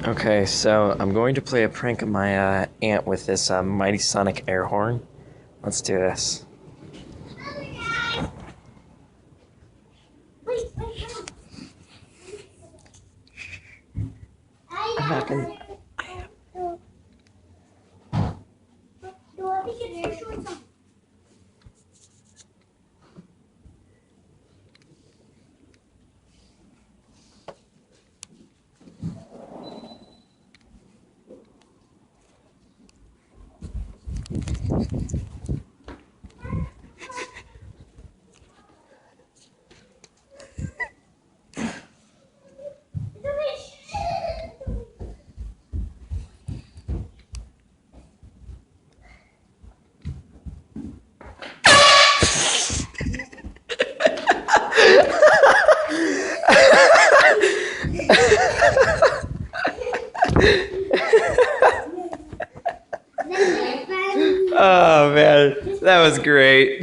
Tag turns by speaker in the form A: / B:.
A: Okay, so I'm going to play a prank on my aunt with this Mighty Sonic air horn. Let's do this. I'm not gonna. Oh man, that was great.